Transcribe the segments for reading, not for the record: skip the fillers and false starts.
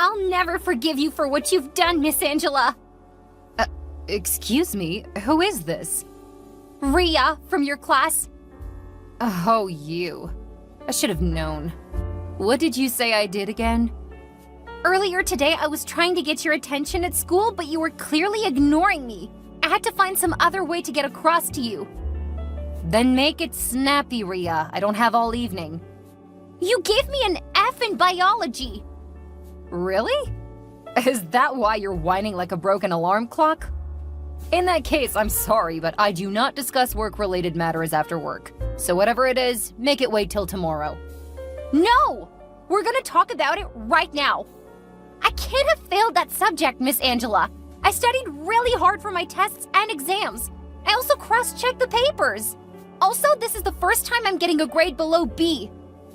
I'll never forgive you for what you've done, Miss Angela. Excuse me, who is this? Ria, from your class. Oh, you. I should have known. What did you say I did again? Earlier today, I was trying to get your attention at school, but you were clearly ignoring me. I had to find some other way to get across to you. Then make it snappy, Ria. I don't have all evening. You gave me an F in biology. Really? Is that why you're whining like a broken alarm clock? In that case, I'm sorry, but I do not discuss work-related matters after work. So whatever it is, make it wait till tomorrow. No! We're gonna talk about it right now. I can't have failed that subject, Miss Angela. I studied really hard for my tests and exams. I also cross-checked the papers. Also, this is the first time I'm getting a grade below B.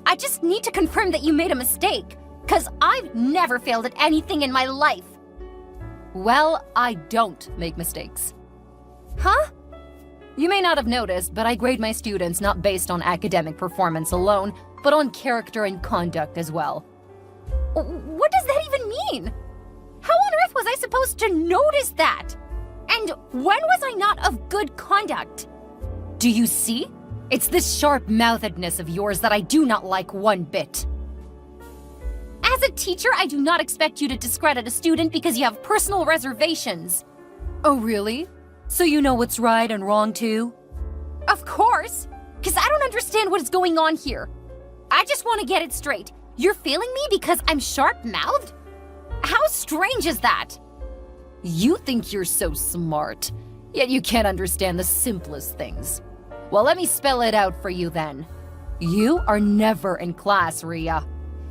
I just need to confirm that you made a mistake, because I've never failed at anything in my life. Well, I don't make mistakes. Huh? You may not have noticed, but I grade my students not based on academic performance alone, but on character and conduct as well. What does that even mean? How on earth was I supposed to notice that? And when was I not of good conduct? Do you see? It's this sharp-mouthedness of yours that I do not like one bit. As a teacher, I do not expect you to discredit a student because you have personal reservations. Oh, really? So you know what's right and wrong, too? Of course, because I don't understand what is going on here. I just want to get it straight. You're failing me because I'm sharp-mouthed? How strange is that? You think you're so smart, yet you can't understand the simplest things. Well, let me spell it out for you then. You are never in class, Ria.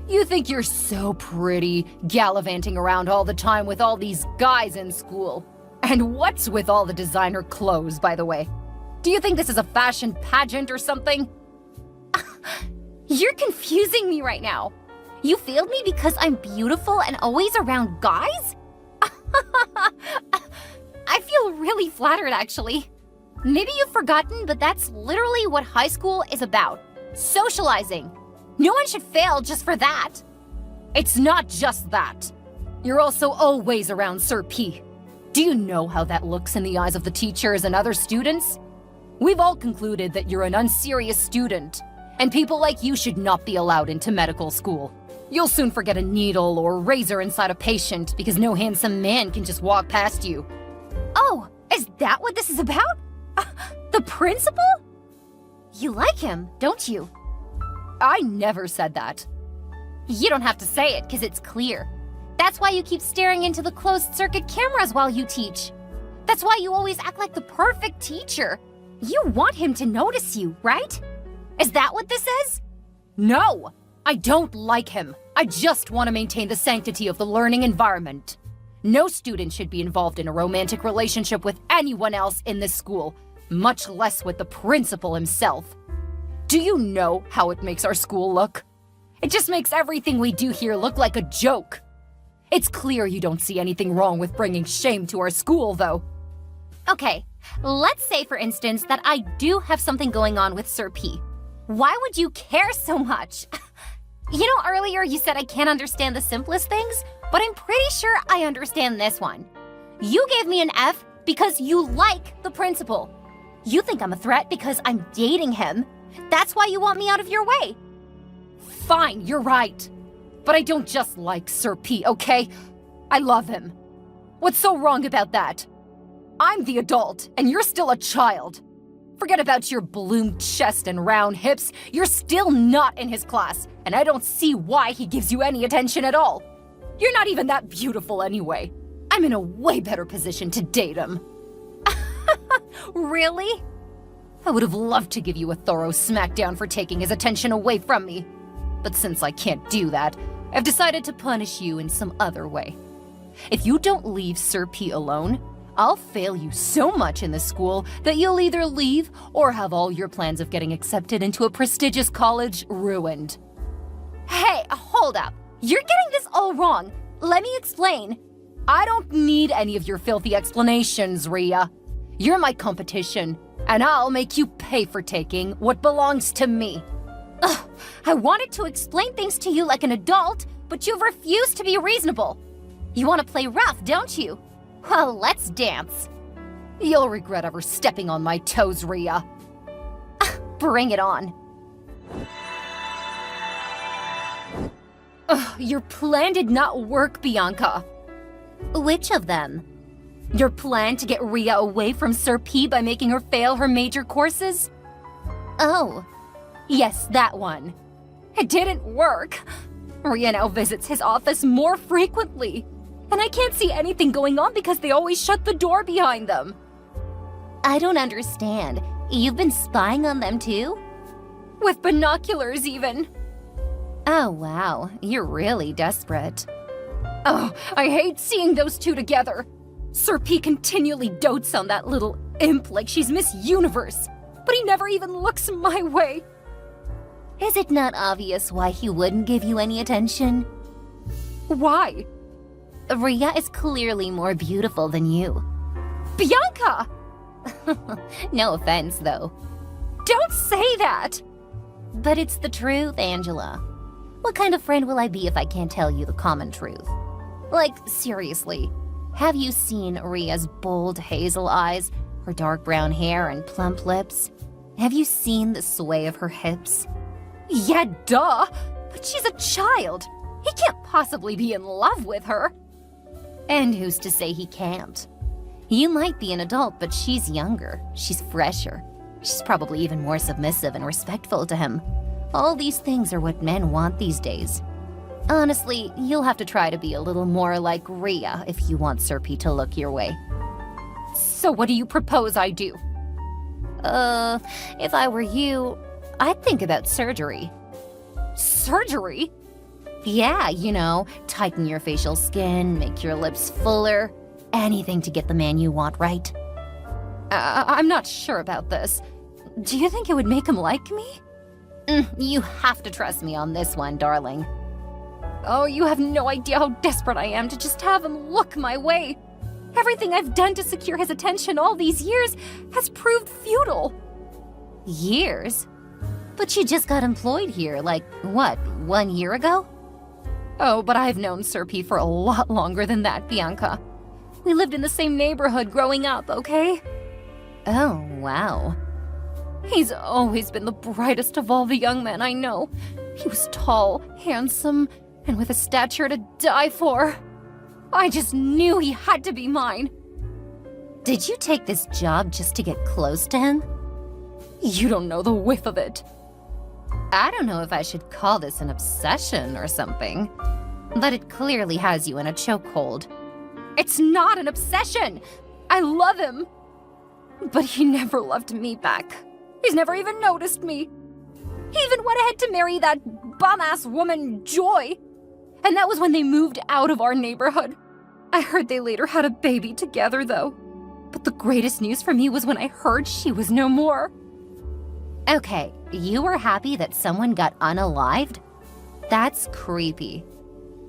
You think you're so pretty, gallivanting around all the time with all these guys in school. And what's with all the designer clothes, by the way? Do you think this is a fashion pageant or something? You're confusing me right now. You failed me because I'm beautiful and always around guys? I feel really flattered, actually. Maybe you've forgotten, but that's literally what high school is about. Socializing. No one should fail just for that. It's not just that. You're also always around Sir P. Do you know how that looks in the eyes of the teachers and other students? We've all concluded that you're an unserious student, and people like you should not be allowed into medical school. You'll soon forget a needle or razor inside a patient because no handsome man can just walk past you. Oh, is that what this is about? The principal? You like him, don't you? I never said that. You don't have to say it, because it's clear. That's why you keep staring into the closed-circuit cameras while you teach. That's why you always act like the perfect teacher. You want him to notice you, right? Is that what this is? No! I don't like him. I just want to maintain the sanctity of the learning environment. No student should be involved in a romantic relationship with anyone else in this school, much less with the principal himself. Do you know how it makes our school look? It just makes everything we do here look like a joke. It's clear you don't see anything wrong with bringing shame to our school, though. Okay, let's say, for instance, that I do have something going on with Sir P. Why would you care so much? You know, earlier you said I can't understand the simplest things, but I'm pretty sure I understand this one. You gave me an F because you like the principal. You think I'm a threat because I'm dating him. That's why you want me out of your way. Fine, you're right. But I don't just like Sir P, okay? I love him. What's so wrong about that? I'm the adult, and you're still a child. Forget about your bloomed chest and round hips. You're still not in his class, and I don't see why he gives you any attention at all. You're not even that beautiful anyway. I'm in a way better position to date him. Really? I would have loved to give you a thorough smackdown for taking his attention away from me. But since I can't do that, I've decided to punish you in some other way. If you don't leave Sir P alone, I'll fail you so much in this school that you'll either leave or have all your plans of getting accepted into a prestigious college ruined. Hey, hold up. You're getting this all wrong. Let me explain. I don't need any of your filthy explanations, Ria. You're my competition, and I'll make you pay for taking what belongs to me. Ugh, I wanted to explain things to you like an adult, but you've refused to be reasonable. You want to play rough, don't you? Well, let's dance. You'll regret ever stepping on my toes, Rhea. Bring it on. Your plan did not work, Bianca. Which of them? Your plan to get Rhea away from Sir P by making her fail her major courses? Oh. Yes, that one. It didn't work. Rhea now visits his office more frequently. And I can't see anything going on because they always shut the door behind them. I don't understand. You've been spying on them too? With binoculars, even. Oh, wow. You're really desperate. Oh, I hate seeing those two together. Sir P continually dotes on that little imp like she's Miss Universe, but he never even looks my way. Is it not obvious why he wouldn't give you any attention? Why? Rhea is clearly more beautiful than you. Bianca! No offense, though. Don't say that! But it's the truth, Angela. What kind of friend will I be if I can't tell you the common truth? Like, seriously, have you seen Rhea's bold hazel eyes, her dark brown hair and plump lips? Have you seen the sway of her hips? Yeah, duh! But she's a child! He can't possibly be in love with her! And who's to say he can't? You might be an adult, but she's younger. She's fresher. She's probably even more submissive and respectful to him. All these things are what men want these days. Honestly, you'll have to try to be a little more like Rhea if you want Sir P to look your way. So what do you propose I do? If I were you, I'd think about surgery. Surgery? Yeah, you know, tighten your facial skin, make your lips fuller. Anything to get the man you want, right? I'm not sure about this. Do you think it would make him like me? You have to trust me on this one, darling. Oh, you have no idea how desperate I am to just have him look my way. Everything I've done to secure his attention all these years has proved futile. Years? But you just got employed here, like, what, 1 year ago? Oh, but I've known Sir P for a lot longer than that, Bianca. We lived in the same neighborhood growing up, okay? Oh, wow. He's always been the brightest of all the young men I know. He was tall, handsome, and with a stature to die for. I just knew he had to be mine. Did you take this job just to get close to him? You don't know the whiff of it. I don't know if I should call this an obsession or something, but it clearly has you in a chokehold. It's not an obsession! I love him! But he never loved me back. He's never even noticed me. He even went ahead to marry that bum-ass woman, Joy. And that was when they moved out of our neighborhood. I heard they later had a baby together, though. But the greatest news for me was when I heard she was no more. Okay, you were happy that someone got unalived? That's creepy.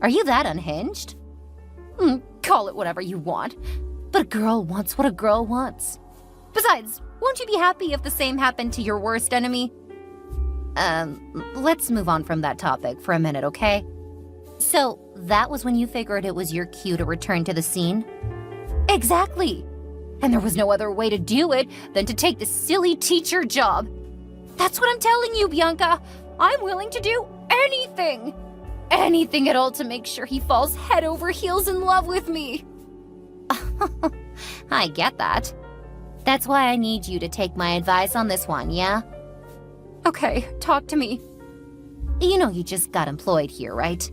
Are you that unhinged? Call it whatever you want. But a girl wants what a girl wants. Besides, won't you be happy if the same happened to your worst enemy? Let's move on from that topic for a minute, okay? So, that was when you figured it was your cue to return to the scene? Exactly! And there was no other way to do it than to take the silly teacher job. That's what I'm telling you, Bianca. I'm willing to do anything. Anything at all to make sure he falls head over heels in love with me. I get that. That's why I need you to take my advice on this one, yeah? Okay, talk to me. You know you just got employed here, right?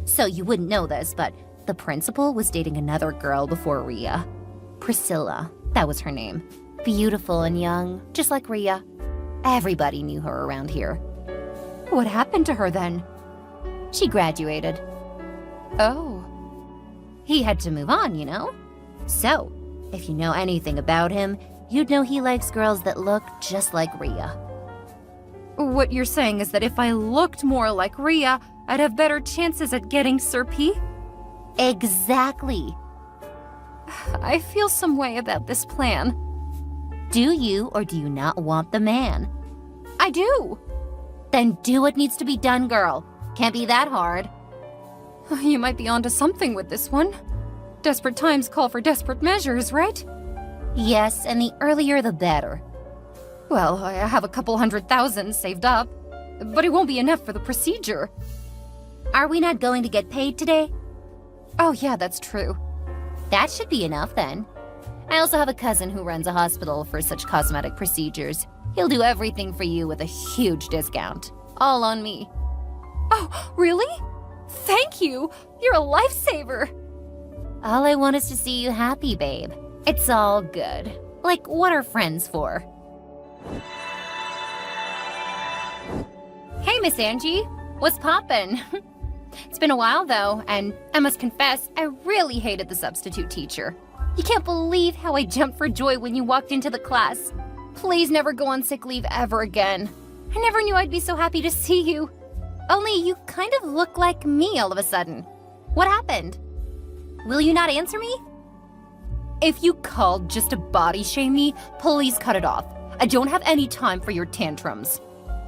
So you wouldn't know this, but the principal was dating another girl before Rhea. Priscilla, that was her name. Beautiful and young, just like Rhea. Everybody knew her around here. What happened to her then? She graduated. Oh. He had to move on, you know? So, if you know anything about him, you'd know he likes girls that look just like Rhea. What you're saying is that if I looked more like Rhea, I'd have better chances at getting Sir P? Exactly. I feel some way about this plan. Do you or do you not want the man? I do. Then do what needs to be done, girl. Can't be that hard. You might be onto something with this one. Desperate times call for desperate measures, right? Yes, and the earlier the better. Well, I have a couple 100,000 saved up, but it won't be enough for the procedure. Are we not going to get paid today? Oh yeah, that's true. That should be enough then. I also have a cousin who runs a hospital for such cosmetic procedures. He'll do everything for you with a huge discount. All on me. Oh, really? Thank you! You're a lifesaver! All I want is to see you happy, babe. It's all good. Like, what are friends for? Hey, Miss Angie. What's poppin'? It's been a while, though, and I must confess, I really hated the substitute teacher. You can't believe how I jumped for joy when you walked into the class. Please never go on sick leave ever again. I never knew I'd be so happy to see you. Only you kind of look like me all of a sudden. What happened? Will you not answer me? If you called just to body shame me, please cut it off. I don't have any time for your tantrums.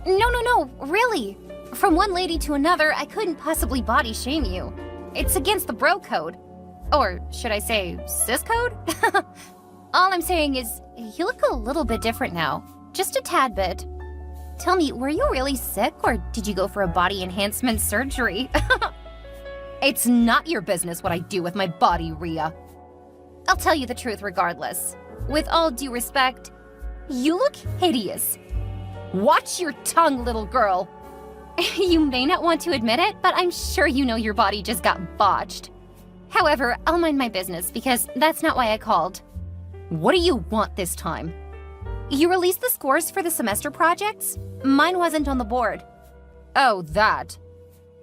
No, really. From one lady to another, I couldn't possibly body shame you. It's against the bro code. Or should I say, sis code? All I'm saying is, you look a little bit different now. Just a tad bit. Tell me, were you really sick, or did you go for a body enhancement surgery? It's not your business what I do with my body, Rhea. I'll tell you the truth regardless. With all due respect, you look hideous. Watch your tongue, little girl. You may not want to admit it, but I'm sure you know your body just got botched. However, I'll mind my business because that's not why I called. What do you want this time? You released the scores for the semester projects? Mine wasn't on the board. Oh, that.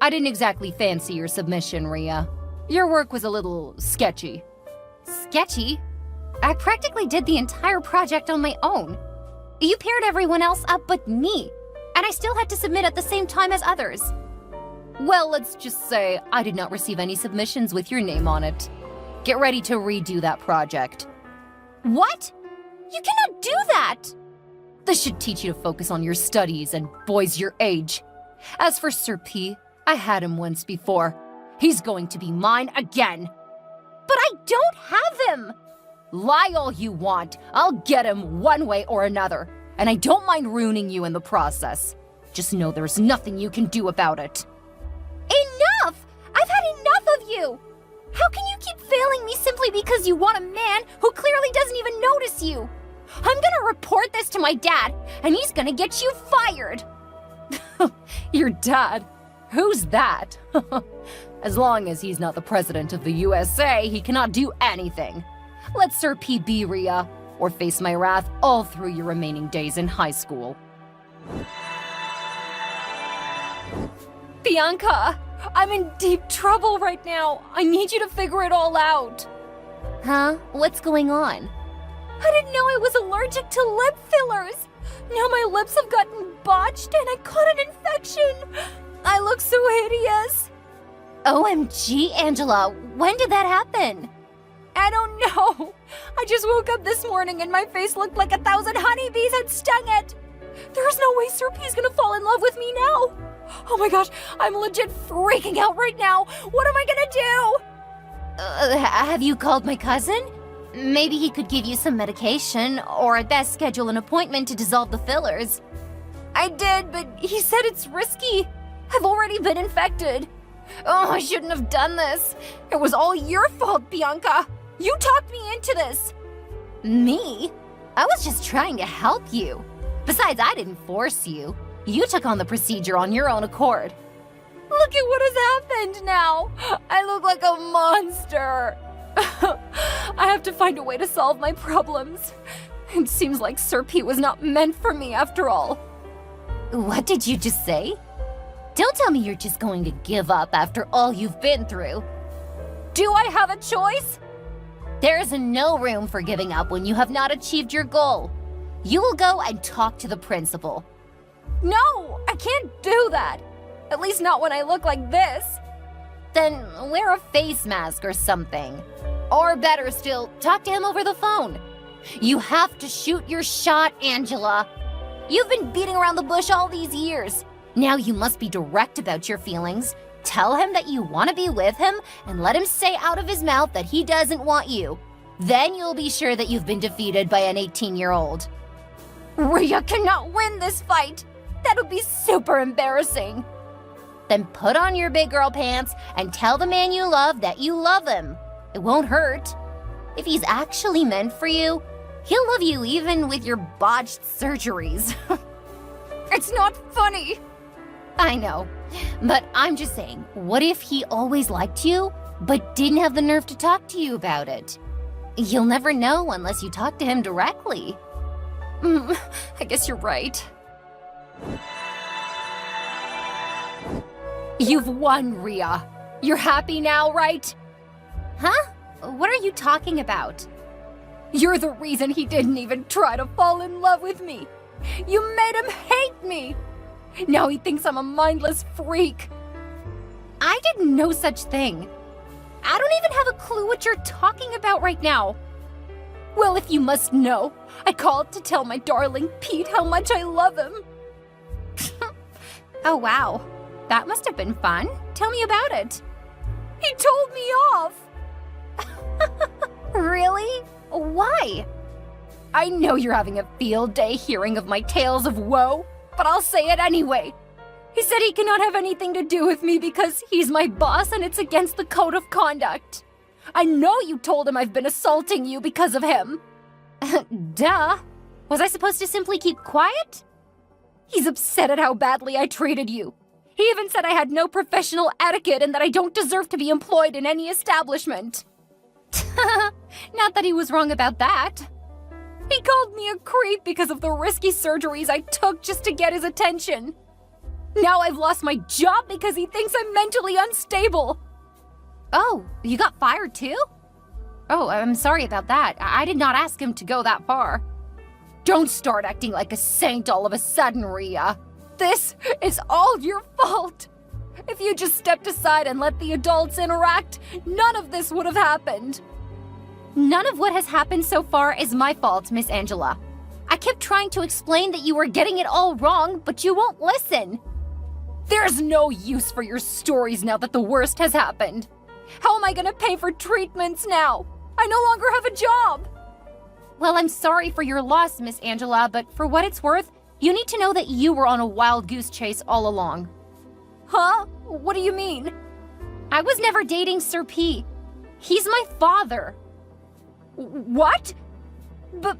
I didn't exactly fancy your submission, Rhea. Your work was a little sketchy. Sketchy? I practically did the entire project on my own. You paired everyone else up but me, and I still had to submit at the same time as others. Well, let's just say I did not receive any submissions with your name on it. Get ready to redo that project. What? You cannot do that! This should teach you to focus on your studies and boys your age. As for Sir P, I had him once before. He's going to be mine again. But I don't have him! Lie all you want. I'll get him one way or another. And I don't mind ruining you in the process. Just know there's nothing you can do about it. Enough! I've had enough of you! How can you keep failing me simply because you want a man who clearly doesn't even notice you? I'm gonna report this to my dad, and he's gonna get you fired! Your dad? Who's that? As long as he's not the president of the USA, he cannot do anything. Let Sir P be, Rhea, or face my wrath all through your remaining days in high school. Bianca, I'm in deep trouble right now. I need you to figure it all out. Huh? What's going on? I didn't know I was allergic to lip fillers. Now my lips have gotten botched and I caught an infection. I look so hideous. OMG, Angela, when did that happen? I don't know. I just woke up this morning and my face looked like 1,000 honeybees had stung it. There's no way Sir P's gonna fall in love with me now. Oh my gosh, I'm legit freaking out right now. What am I gonna do? Have you called my cousin? Maybe he could give you some medication, or at best schedule an appointment to dissolve the fillers. I did, but he said it's risky. I've already been infected. Oh, I shouldn't have done this. It was all your fault, Bianca. You talked me into this. Me? I was just trying to help you. Besides, I didn't force you. You took on the procedure on your own accord. Look at what has happened now. I look like a monster. I have to find a way to solve my problems. It seems like Sir P was not meant for me after all. What did you just say? Don't tell me you're just going to give up after all you've been through. Do I have a choice? There is no room for giving up when you have not achieved your goal. You will go and talk to the principal. No, I can't do that. At least not when I look like this. Then wear a face mask or something. Or better still, talk to him over the phone. You have to shoot your shot, Angela. You've been beating around the bush all these years. Now you must be direct about your feelings Tell him that you want to be with him and let him say out of his mouth that he doesn't want you. Then you'll be sure that you've been defeated by an 18-year-old. Rhea cannot win this fight. That would be super embarrassing. Then put on your big girl pants and tell the man you love that you love him. It won't hurt. If he's actually meant for you, he'll love you even with your botched surgeries. It's not funny. I know, but I'm just saying, what if he always liked you, but didn't have the nerve to talk to you about it? You'll never know unless you talk to him directly. I guess you're right. You've won, Rhea. You're happy now, right? Huh? What are you talking about? You're the reason he didn't even try to fall in love with me. You made him hate me. Now he thinks I'm a mindless freak. I did no such thing. I don't even have a clue what you're talking about right now. Well, if you must know, I called to tell my darling Pete how much I love him. Oh, wow. That must have been fun. Tell me about it. He told me off. Really? Why? I know you're having a field day hearing of my tales of woe, but I'll say it anyway. He said he cannot have anything to do with me because he's my boss and it's against the code of conduct. I know you told him I've been assaulting you because of him. Duh. Was I supposed to simply keep quiet? He's upset at how badly I treated you. He even said I had no professional etiquette and that I don't deserve to be employed in any establishment. Not that he was wrong about that. He called me a creep because of the risky surgeries I took just to get his attention. Now I've lost my job because he thinks I'm mentally unstable. Oh, you got fired too? Oh, I'm sorry about that. I did not ask him to go that far. Don't start acting like a saint all of a sudden, Rhea. This is all your fault. If you just stepped aside and let the adults interact, none of this would have happened. None of what has happened so far is my fault, Miss Angela. I kept trying to explain that you were getting it all wrong, but you won't listen. There's no use for your stories now that the worst has happened. How am I gonna pay for treatments now? I no longer have a job. Well, I'm sorry for your loss, Miss Angela, but for what it's worth, you need to know that you were on a wild goose chase all along. Huh? What do you mean? I was never dating Sir P. He's my father. What? But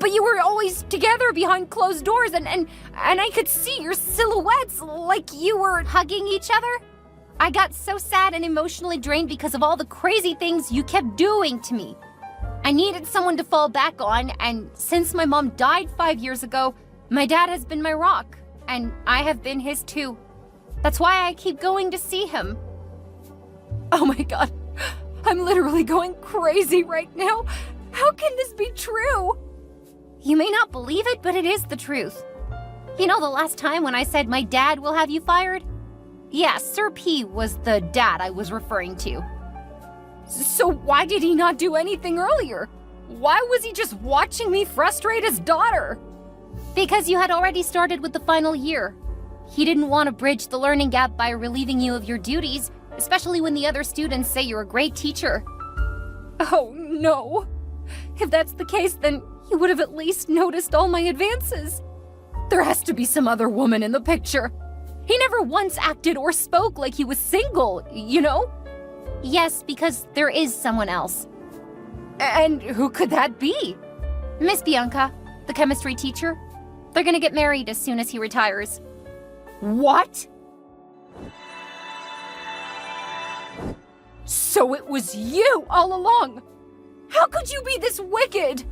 you were always together behind closed doors and I could see your silhouettes like you were hugging each other. I got so sad and emotionally drained because of all the crazy things you kept doing to me. I needed someone to fall back on, and since my mom died 5 years ago, my dad has been my rock, and I have been his too. That's why I keep going to see him. Oh my god, I'm literally going crazy right now. How can this be true? You may not believe it, but it is the truth. You know the last time when I said my dad will have you fired? Yeah, Sir P was the dad I was referring to. So why did he not do anything earlier? Why was he just watching me frustrate his daughter? Because you had already started with the final year. He didn't want to bridge the learning gap by relieving you of your duties, especially when the other students say you're a great teacher. Oh no. If that's the case, then he would have at least noticed all my advances. There has to be some other woman in the picture. He never once acted or spoke like he was single, you know? Yes, because there is someone else. And who could that be? Miss Bianca, the chemistry teacher. They're gonna get married as soon as he retires. What? So it was you all along! How could you be this wicked?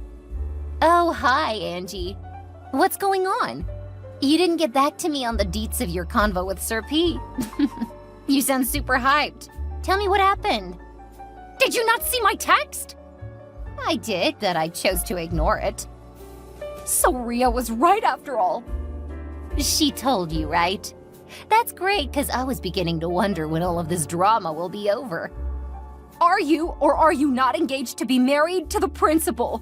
Oh, hi, Angie. What's going on? You didn't get back to me on the deets of your convo with Sir P. You sound super hyped. Tell me what happened. Did you not see my text? I did, but I chose to ignore it. So Rhea was right after all. She told you, right? That's great, because I was beginning to wonder when all of this drama will be over. Are you or are you not engaged to be married to the principal?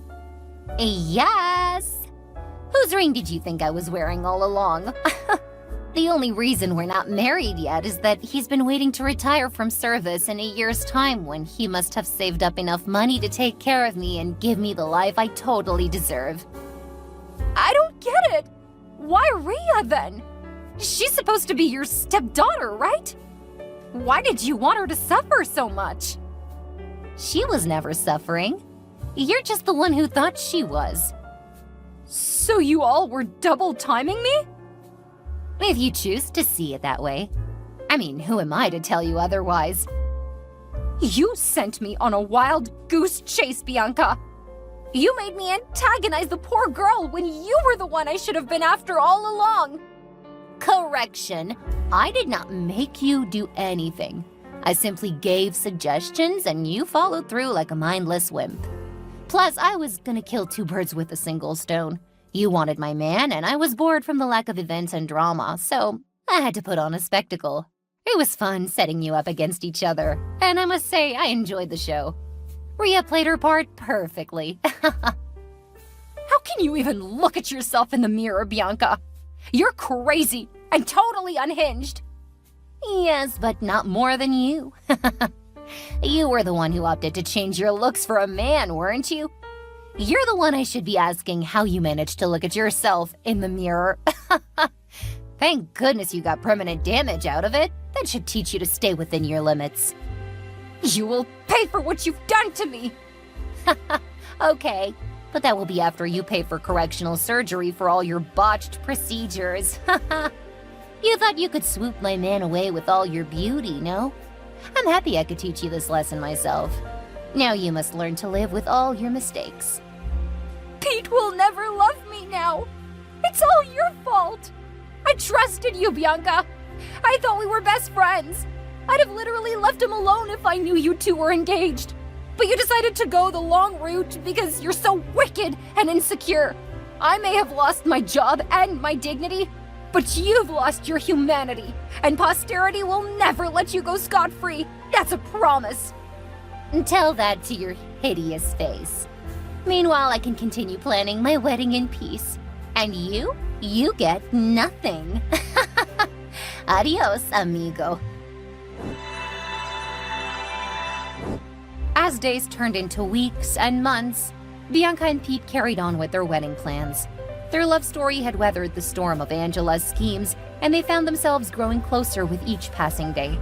Yes. Whose ring did you think I was wearing all along? The only reason we're not married yet is that he's been waiting to retire from service in a year's time when he must have saved up enough money to take care of me and give me the life I totally deserve. I don't get it. Why Rhea then? She's supposed to be your stepdaughter, right? Why did you want her to suffer so much? She was never suffering. You're just the one who thought she was. So you all were double timing me? If you choose to see it that way. I mean, who am I to tell you otherwise? You sent me on a wild goose chase, Bianca. You made me antagonize the poor girl when you were the one I should have been after all along. Correction. I did not make you do anything. I simply gave suggestions and you followed through like a mindless wimp. Plus, I was gonna kill two birds with a single stone. You wanted my man, and I was bored from the lack of events and drama, so I had to put on a spectacle. It was fun setting you up against each other, and I must say I enjoyed the show. Rhea played her part perfectly. How can you even look at yourself in the mirror, Bianca? You're crazy and totally unhinged. Yes, but not more than you. You were the one who opted to change your looks for a man, weren't you? You're the one I should be asking how you managed to look at yourself in the mirror. Thank goodness you got permanent damage out of it. That should teach you to stay within your limits. You will pay for what you've done to me. Okay, but that will be after you pay for correctional surgery for all your botched procedures. You thought you could swoop my man away with all your beauty, no? I'm happy I could teach you this lesson myself. Now you must learn to live with all your mistakes. Pete will never love me now. It's all your fault. I trusted you, Bianca. I thought we were best friends. I'd have literally left him alone if I knew you two were engaged. But you decided to go the long route because you're so wicked and insecure. I may have lost my job and my dignity, but you've lost your humanity, and posterity will never let you go scot-free. That's a promise. Tell that to your hideous face. Meanwhile, I can continue planning my wedding in peace. And you get nothing. Adios, amigo. As days turned into weeks and months, Bianca and Pete carried on with their wedding plans. Their love story had weathered the storm of Angela's schemes, and they found themselves growing closer with each passing day.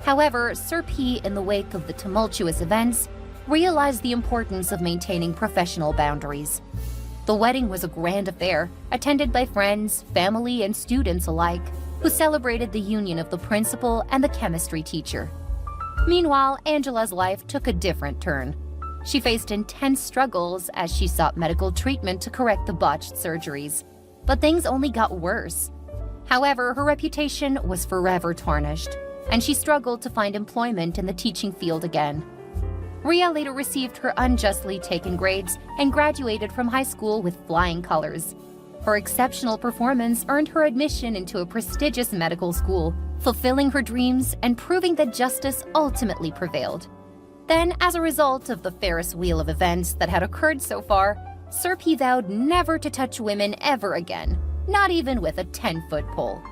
However, Sir P, in the wake of the tumultuous events, realized the importance of maintaining professional boundaries. The wedding was a grand affair, attended by friends, family, and students alike, who celebrated the union of the principal and the chemistry teacher. Meanwhile, Angela's life took a different turn. She faced intense struggles as she sought medical treatment to correct the botched surgeries. But things only got worse. However, her reputation was forever tarnished, and she struggled to find employment in the teaching field again. Rhea later received her unjustly taken grades and graduated from high school with flying colors. Her exceptional performance earned her admission into a prestigious medical school, fulfilling her dreams and proving that justice ultimately prevailed. Then, as a result of the Ferris wheel of events that had occurred so far, Sir P vowed never to touch women ever again, not even with a 10-foot pole.